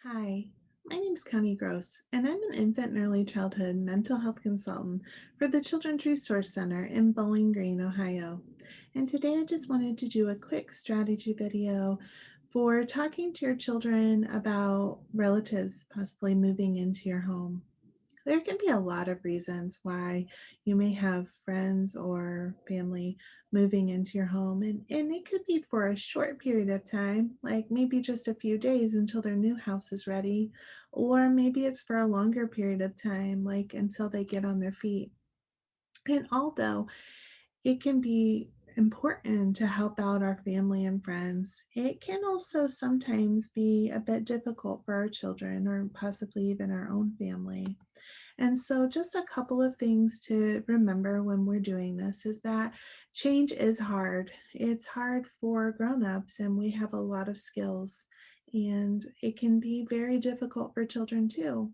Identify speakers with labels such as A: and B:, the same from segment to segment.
A: Hi, my name is Connie Gross, and I'm an infant and early childhood mental health consultant for the Children's Resource Center in Bowling Green, Ohio. And today I just wanted to do a quick strategy video for talking to your children about relatives possibly moving into your home. There can be a lot of reasons why you may have friends or family moving into your home, and it could be for a short period of time, like maybe just a few days until their new house is ready, or maybe it's for a longer period of time, like until they get on their feet. And although it can be important to help out our family and friends, it can also sometimes be a bit difficult for our children or possibly even our own family. And so, just a couple of things to remember when we're doing this is that change is hard. It's hard for grown-ups, and we have a lot of skills, and it can be very difficult for children too.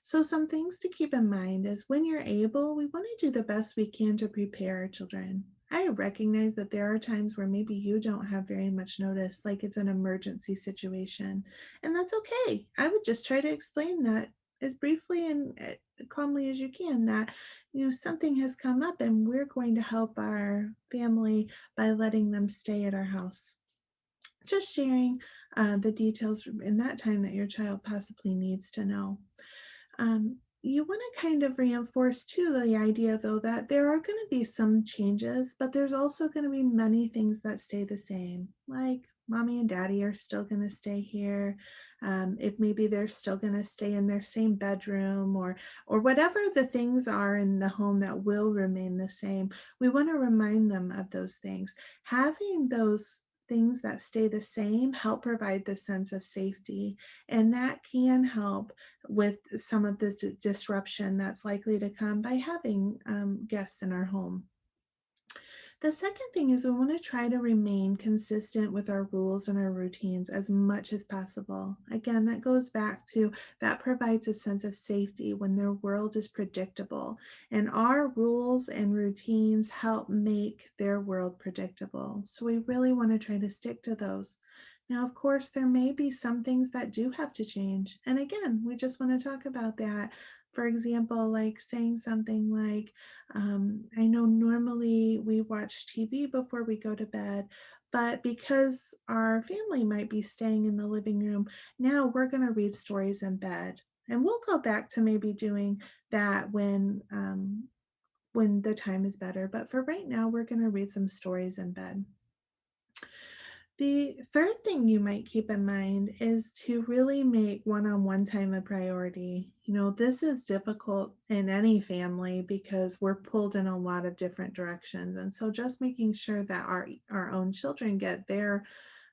A: So, some things to keep in mind is when you're able, we want to do the best we can to prepare our children. I recognize that there are times where maybe you don't have very much notice, like it's an emergency situation, and that's okay. I would just try to explain that as briefly and calmly as you can that something has come up and we're going to help our family by letting them stay at our house, just sharing the details in that time that your child possibly needs to know. You want to kind of reinforce too the idea, though, that there are going to be some changes, but there's also going to be many things that stay the same. Like mommy and daddy are still going to stay here. If maybe they're still going to stay in their same bedroom, or whatever the things are in the home that will remain the same. We want to remind them of those things. Having those things that stay the same help provide the sense of safety, and that can help with some of the disruption that's likely to come by having guests in our home. The second thing is we want to try to remain consistent with our rules and our routines as much as possible. Again, that goes back to that provides a sense of safety when their world is predictable. And our rules and routines help make their world predictable. So we really want to try to stick to those. Now, of course, there may be some things that do have to change. And again, we just want to talk about that. For example, like saying something like, I know normally we watch TV before we go to bed, but because our family might be staying in the living room, now we're going to read stories in bed. And we'll go back to maybe doing that when the time is better. But for right now, we're going to read some stories in bed. The third thing you might keep in mind is to really make one on one time a priority. This is difficult in any family because we're pulled in a lot of different directions. And so just making sure that our own children get their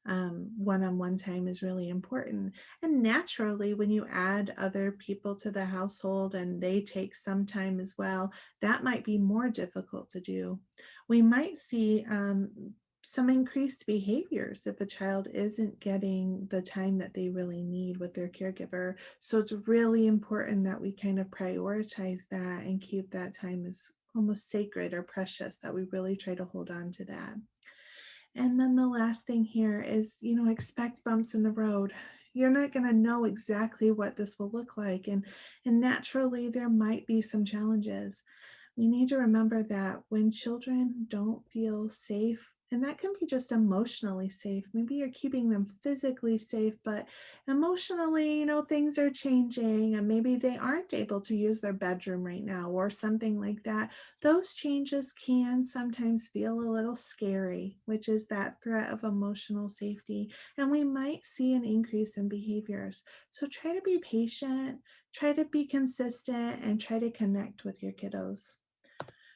A: one on one time is really important. And naturally, when you add other people to the household and they take some time as well, that might be more difficult to do. We might see some increased behaviors if a child isn't getting the time that they really need with their caregiver. So it's really important that we kind of prioritize that and keep that time as almost sacred or precious, that we really try to hold on to that. And then the last thing here is, expect bumps in the road. You're not going to know exactly what this will look like. And naturally, there might be some challenges. We need to remember that when children don't feel safe, and that can be just emotionally safe. Maybe you're keeping them physically safe, but emotionally, things are changing, and maybe they aren't able to use their bedroom right now or something like that. Those changes can sometimes feel a little scary, which is that threat of emotional safety. And we might see an increase in behaviors. So try to be patient, try to be consistent, and try to connect with your kiddos.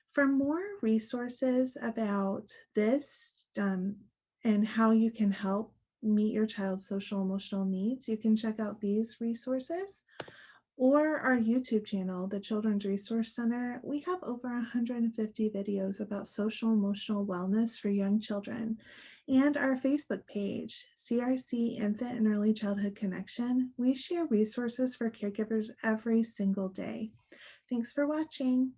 A: For more resources about this and how you can help meet your child's social emotional needs, you can check out these resources or our YouTube channel, the Children's Resource Center. We have over 150 videos about social emotional wellness for young children. And our Facebook page, CRC Infant and Early Childhood Connection, we share resources for caregivers every single day. Thanks for watching.